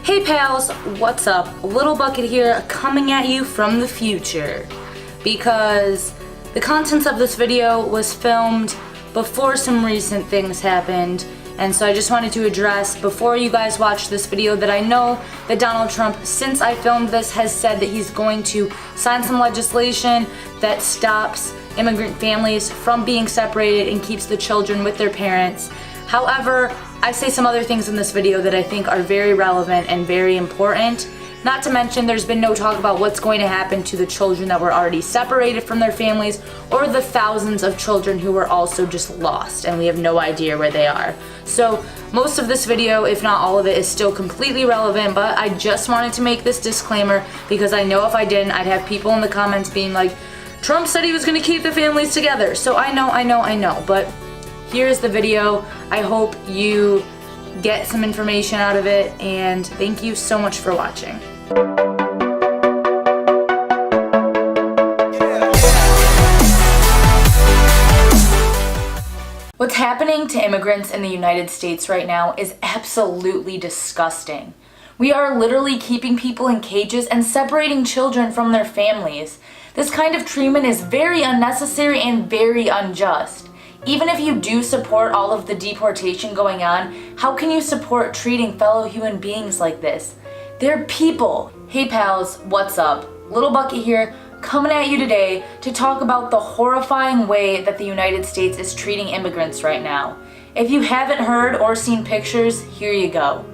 Hey pals, what's up? Little Bucket here, coming at you from the future. Because the contents of this video was filmed before some recent things happened, and so I just wanted to address before you guys watch this video that I know that Donald Trump, since I filmed this, has said that he's going to sign some legislation that stops immigrant families from being separated and keeps the children with their parents. However, I say some other things in this video that I think are very relevant and very important. Not to mention, there's been no talk about what's going to happen to the children that were already separated from their families, or the thousands of children who were also just lost and we have no idea where they are. So most of this video, if not all of it, is still completely relevant, but I just wanted to make this disclaimer because I know if I didn't, I'd have people in the comments being like, Trump said he was going to keep the families together. So I know, but here's the video. I hope you get some information out of it, and thank you so much for watching. What's happening to immigrants in the United States right now is absolutely disgusting. We are literally keeping people in cages and separating children from their families. This kind of treatment is very unnecessary and very unjust. Even if you do support all of the deportation going on, how can you support treating fellow human beings like this? They're people. Hey pals, what's up? Little Bucket here, coming at you today to talk about the horrifying way that the United States is treating immigrants right now. If you haven't heard or seen pictures, here you go.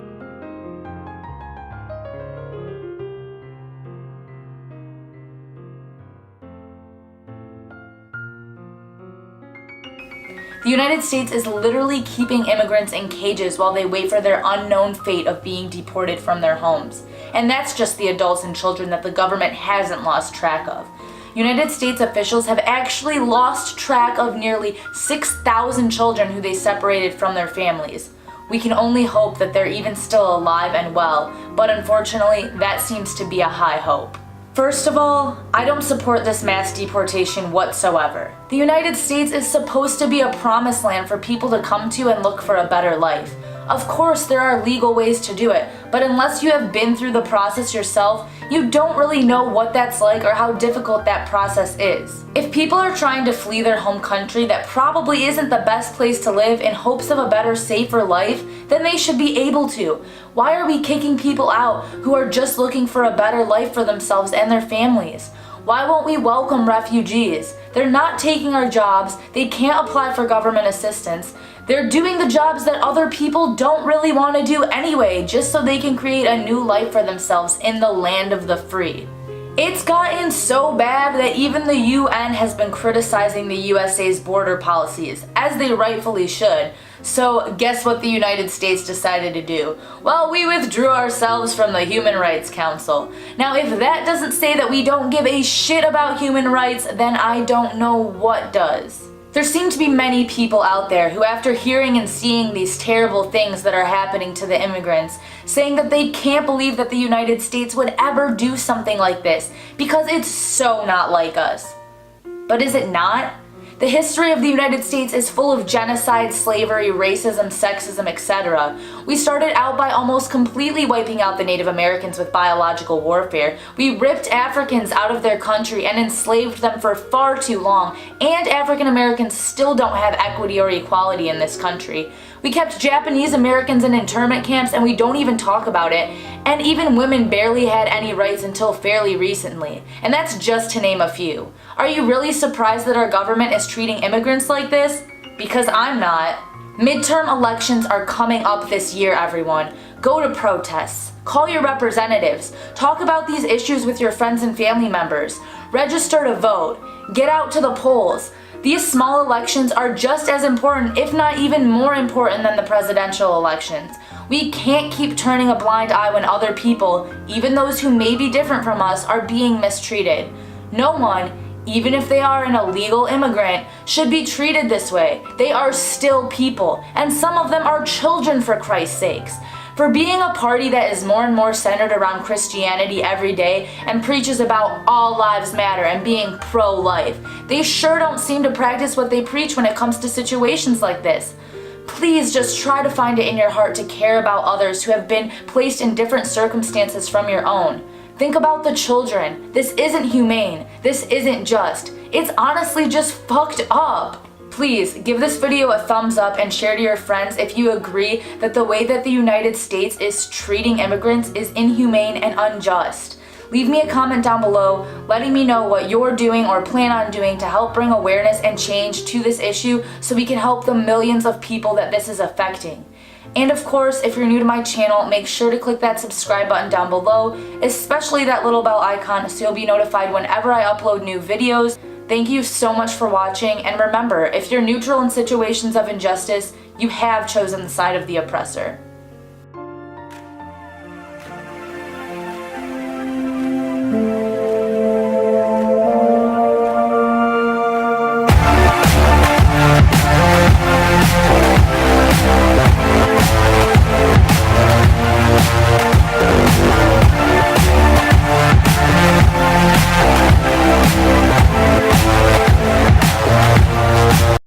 The United States is literally keeping immigrants in cages while they wait for their unknown fate of being deported from their homes. And that's just the adults and children that the government hasn't lost track of. United States officials have actually lost track of nearly 6,000 children who they separated from their families. We can only hope that they're even still alive and well, but unfortunately, that seems to be a high hope. First of all, I don't support this mass deportation whatsoever. The United States is supposed to be a promised land for people to come to and look for a better life. Of course, there are legal ways to do it, but unless you have been through the process yourself, you don't really know what that's like or how difficult that process is. If people are trying to flee their home country that probably isn't the best place to live in hopes of a better, safer life, then they should be able to. Why are we kicking people out who are just looking for a better life for themselves and their families? Why won't we welcome refugees? They're not taking our jobs, they can't apply for government assistance, they're doing the jobs that other people don't really want to do anyway, just so they can create a new life for themselves in the land of the free. It's gotten so bad that even the UN has been criticizing the USA's border policies, as they rightfully should. So guess what the United States decided to do? Well, we withdrew ourselves from the Human Rights Council. Now, if that doesn't say that we don't give a shit about human rights, then I don't know what does. There seem to be many people out there who, after hearing and seeing these terrible things that are happening to the immigrants, saying that they can't believe that the United States would ever do something like this because it's so not like us. But is it not? The history of the United States is full of genocide, slavery, racism, sexism, etc. We started out by almost completely wiping out the Native Americans with biological warfare. We ripped Africans out of their country and enslaved them for far too long, and African Americans still don't have equity or equality in this country. We kept Japanese Americans in internment camps and we don't even talk about it, and even women barely had any rights until fairly recently. And that's just to name a few. Are you really surprised that our government is treating immigrants like this? Because I'm not. Midterm elections are coming up this year, everyone. Go to protests. Call your representatives. Talk about these issues with your friends and family members. Register to vote. Get out to the polls. These small elections are just as important, if not even more important than the presidential elections. We can't keep turning a blind eye when other people, even those who may be different from us, are being mistreated. No one, even if they are an illegal immigrant, should be treated this way. They are still people, and some of them are children, for Christ's sakes. For being a party that is more and more centered around Christianity every day and preaches about all lives matter and being pro-life, they sure don't seem to practice what they preach when it comes to situations like this. Please just try to find it in your heart to care about others who have been placed in different circumstances from your own. Think about the children. This isn't humane. This isn't just. It's honestly just fucked up. Please give this video a thumbs up and share to your friends if you agree that the way that the United States is treating immigrants is inhumane and unjust. Leave me a comment down below letting me know what you're doing or plan on doing to help bring awareness and change to this issue so we can help the millions of people that this is affecting. And of course, if you're new to my channel, make sure to click that subscribe button down below, especially that little bell icon so you'll be notified whenever I upload new videos. Thank you so much for watching, and remember, if you're neutral in situations of injustice, you have chosen the side of the oppressor.